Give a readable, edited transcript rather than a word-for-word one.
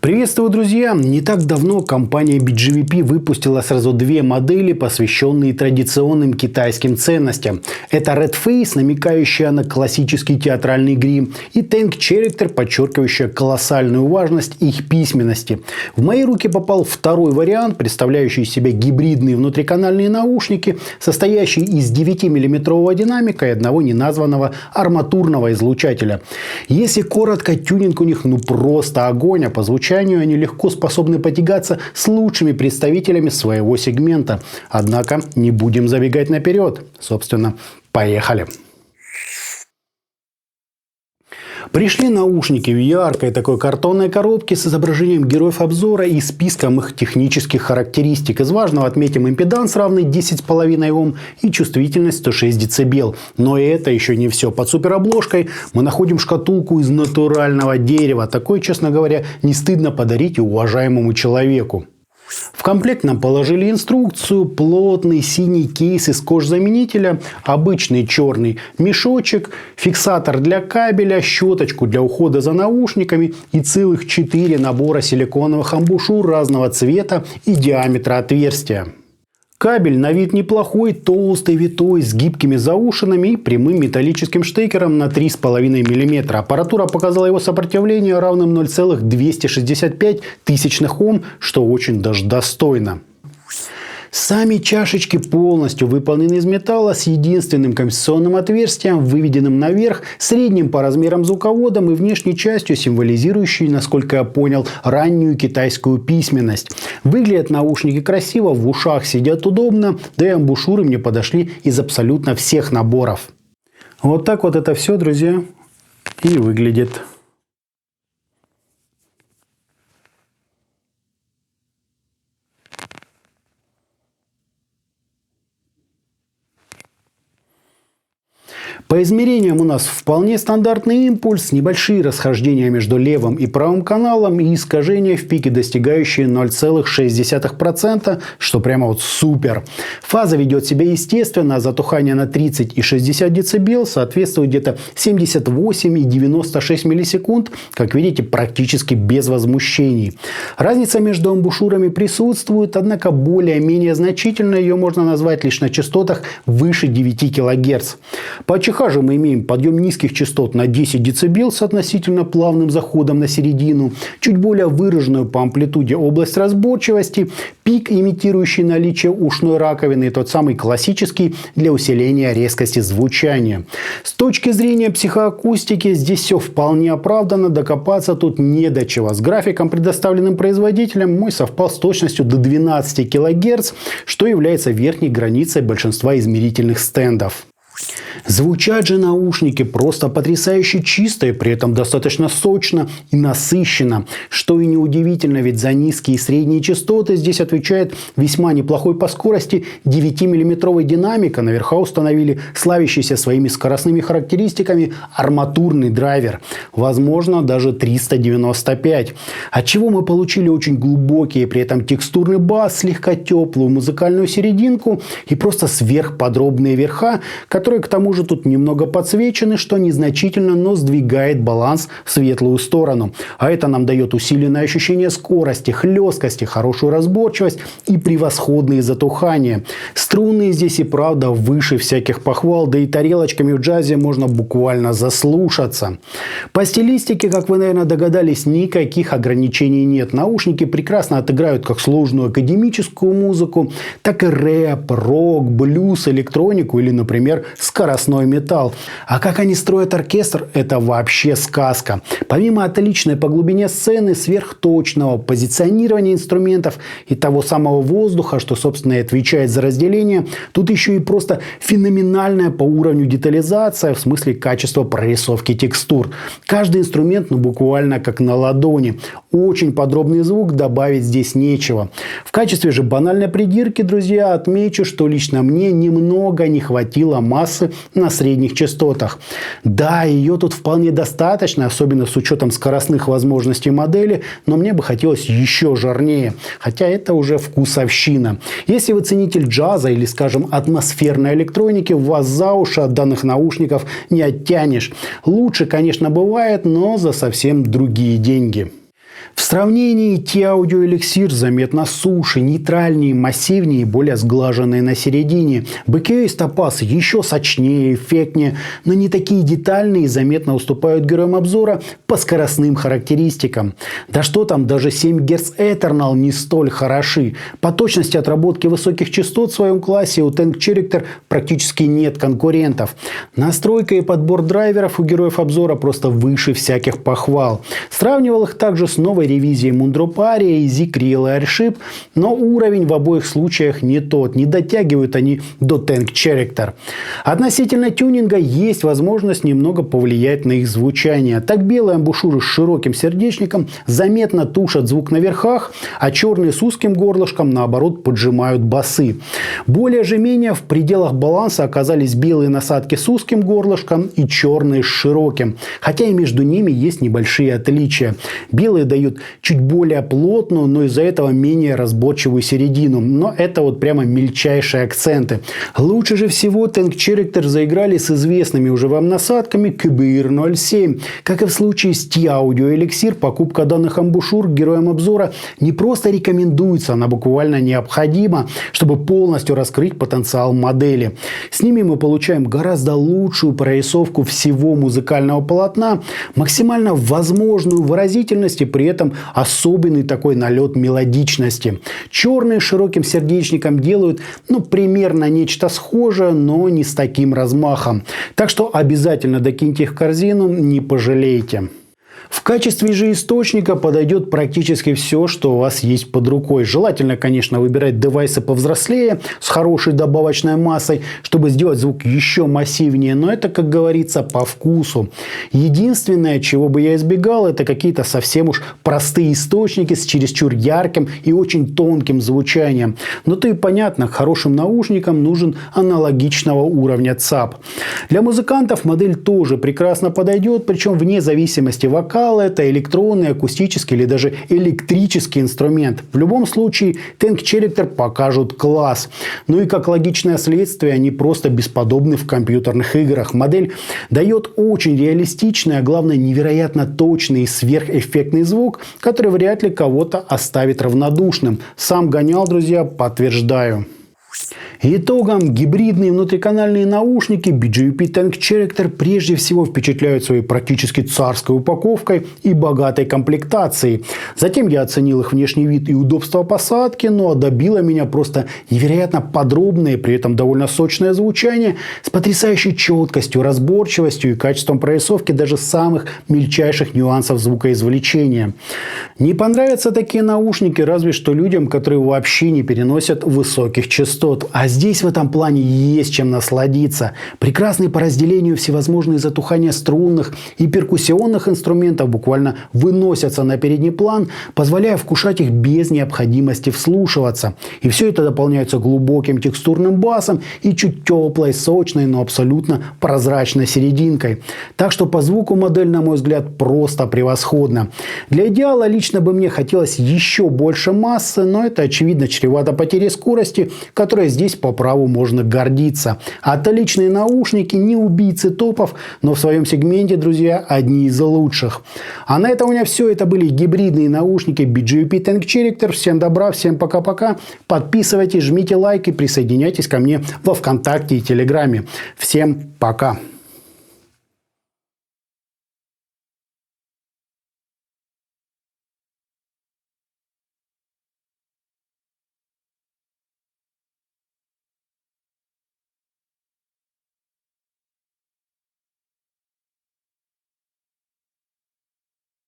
Приветствую, друзья! Не так давно компания BGVP выпустила сразу две модели, посвященные традиционным китайским ценностям. Это Red Face, намекающая на классический театральный грим, и Tank Character, подчеркивающая колоссальную важность их письменности. В мои руки попал второй вариант, представляющий из себя гибридные внутриканальные наушники, состоящие из 9-мм динамика и одного неназванного арматурного излучателя. Если коротко, тюнинг у них просто огонь, а по звучанию они легко способны потягаться с лучшими представителями своего сегмента. Однако не будем забегать наперед. Собственно, поехали. Пришли наушники в яркой такой картонной коробке с изображением героев обзора и списком их технических характеристик. Из важного отметим импеданс, равный 10,5 Ом, и чувствительность 106 дБ. Но это еще не все. Под суперобложкой мы находим шкатулку из натурального дерева. Такое, честно говоря, не стыдно подарить и уважаемому человеку. В комплект нам положили инструкцию, плотный синий кейс из кожзаменителя, обычный черный мешочек, фиксатор для кабеля, щеточку для ухода за наушниками и целых 4 набора силиконовых амбушюр разного цвета и диаметра отверстия. Кабель на вид неплохой, толстый, витой, с гибкими заушинами и прямым металлическим штекером на 3,5 мм. Аппаратура показала его сопротивление равным 0,265 Ом, что очень даже достойно. Сами чашечки полностью выполнены из металла с единственным компенсационным отверстием, выведенным наверх, средним по размерам звуководом и внешней частью, символизирующей, насколько я понял, раннюю китайскую письменность. Выглядят наушники красиво, в ушах сидят удобно, да и амбушюры мне подошли из абсолютно всех наборов. Вот так вот это все, друзья, и выглядит. По измерениям у нас вполне стандартный импульс, небольшие расхождения между левым и правым каналом и искажения в пике, достигающие 0,6%, что прямо вот супер. Фаза ведет себя естественно, затухание на 30 и 60 дБ соответствует где-то 78 и 96 миллисекунд, как видите, практически без возмущений. Разница между амбушюрами присутствует, однако более-менее значительно ее можно назвать лишь на частотах выше 9 кГц. По чихаже мы имеем подъем низких частот на 10 дБ с относительно плавным заходом на середину, чуть более выраженную по амплитуде область разборчивости, пик, имитирующий наличие ушной раковины, и тот самый классический для усиления резкости звучания. С точки зрения психоакустики здесь все вполне оправдано, докопаться тут не до чего. С графиком, предоставленным производителем, мой совпал с точностью до 12 кГц, что является верхней границей большинства измерительных стендов. Звучат же наушники просто потрясающе чисто и при этом достаточно сочно и насыщенно. Что и неудивительно, ведь за низкие и средние частоты здесь отвечает весьма неплохой по скорости 9-мм динамик, а наверху установили славящийся своими скоростными характеристиками арматурный драйвер. Возможно, даже 395. Отчего мы получили очень глубокий и при этом текстурный бас, слегка теплую музыкальную серединку и просто сверхподробные верха, которые к тому же тут немного подсвечены, что незначительно, но сдвигает баланс в светлую сторону. А это нам дает усиленное ощущение скорости, хлесткости, хорошую разборчивость и превосходные затухания. Струны здесь и правда выше всяких похвал, да и тарелочками в джазе можно буквально заслушаться. По стилистике, как вы, наверное, догадались, никаких ограничений нет. Наушники прекрасно отыграют как сложную академическую музыку, так и рэп, рок, блюз, электронику или, например, скоростной металл. А как они строят оркестр, это вообще сказка. Помимо отличной по глубине сцены, сверхточного позиционирования инструментов и того самого воздуха, что, собственно, и отвечает за разделение, тут еще и просто феноменальная по уровню детализация, в смысле качества прорисовки текстур. Каждый инструмент, буквально как на ладони. Очень подробный звук, добавить здесь нечего. В качестве же банальной придирки, друзья, отмечу, что лично мне немного не хватило массы на средних частотах. Да, ее тут вполне достаточно, особенно с учетом скоростных возможностей модели, но мне бы хотелось еще жирнее. Хотя это уже вкусовщина. Если вы ценитель джаза или, скажем, атмосферной электроники, вас за уши от данных наушников не оттянешь. Лучше, конечно, бывает, но за совсем другие деньги. В сравнении T-Audio Elixir заметно суше, нейтральнее, массивнее и более сглаженные на середине. BKS Topaz еще сочнее, эффектнее, но не такие детальные и заметно уступают героям обзора по скоростным характеристикам. Да что там, даже 7 Гц Eternal не столь хороши. По точности отработки высоких частот в своем классе у Tank Character практически нет конкурентов. Настройка и подбор драйверов у героев обзора просто выше всяких похвал. Сравнивал их также с новой ревизией Moondrop Aria и Zeek Real Airship, но уровень в обоих случаях не тот, не дотягивают они до Tank Character. Относительно тюнинга есть возможность немного повлиять на их звучание. Так белые амбушюры с широким сердечником заметно тушат звук на верхах, а черные с узким горлышком наоборот поджимают басы. Более же менее в пределах баланса оказались белые насадки с узким горлышком и черные с широким, хотя и между ними есть небольшие отличия. Белые дают чуть более плотную, но из-за этого менее разборчивую середину. Но это вот прямо мельчайшие акценты. Лучше же всего Tank Character заиграли с известными уже вам насадками KBR 07. Как и в случае с T-Audio Elixir, покупка данных амбушюр героям обзора не просто рекомендуется, она буквально необходима, чтобы полностью раскрыть потенциал модели. С ними мы получаем гораздо лучшую прорисовку всего музыкального полотна, максимально возможную выразительность и при этом особенный такой налет мелодичности. Черные с широким сердечником делают примерно нечто схожее, но не с таким размахом. Так что обязательно докиньте их в корзину, не пожалеете. В качестве же источника подойдет практически все, что у вас есть под рукой. Желательно, конечно, выбирать девайсы повзрослее, с хорошей добавочной массой, чтобы сделать звук еще массивнее. Но это, как говорится, по вкусу. Единственное, чего бы я избегал, это какие-то совсем уж простые источники с чересчур ярким и очень тонким звучанием. Но то и понятно, к хорошим наушникам нужен аналогичного уровня ЦАП. Для музыкантов модель тоже прекрасно подойдет, причем вне зависимости вокала. Это электронный, акустический или даже электрический инструмент. В любом случае, Tank Character покажут класс. Ну и как логичное следствие, они просто бесподобны в компьютерных играх. Модель дает очень реалистичный, а главное невероятно точный и сверхэффектный звук, который вряд ли кого-то оставит равнодушным. Сам гонял, друзья, подтверждаю. Итогом гибридные внутриканальные наушники BGUP Tank Character прежде всего впечатляют своей практически царской упаковкой и богатой комплектацией. Затем я оценил их внешний вид и удобство посадки, но добило меня просто невероятно подробное, при этом довольно сочное звучание с потрясающей четкостью, разборчивостью и качеством прорисовки даже самых мельчайших нюансов звукоизвлечения. Не понравятся такие наушники разве что людям, которые вообще не переносят высоких частот. А здесь в этом плане есть чем насладиться. Прекрасные по разделению всевозможные затухания струнных и перкуссионных инструментов буквально выносятся на передний план, позволяя вкушать их без необходимости вслушиваться. И все это дополняется глубоким текстурным басом и чуть теплой, сочной, но абсолютно прозрачной серединкой. Так что по звуку модель, на мой взгляд, просто превосходна. Для идеала лично бы мне хотелось еще больше массы, но это очевидно чревато потерей скорости, которая здесь по праву можно гордиться. Отличные наушники, не убийцы топов, но в своем сегменте, друзья, одни из лучших. А на этом у меня все. Это были гибридные наушники BGUP Tank Character. Всем добра, всем пока-пока. Подписывайтесь, жмите лайк и присоединяйтесь ко мне во ВКонтакте и Телеграме. Всем пока.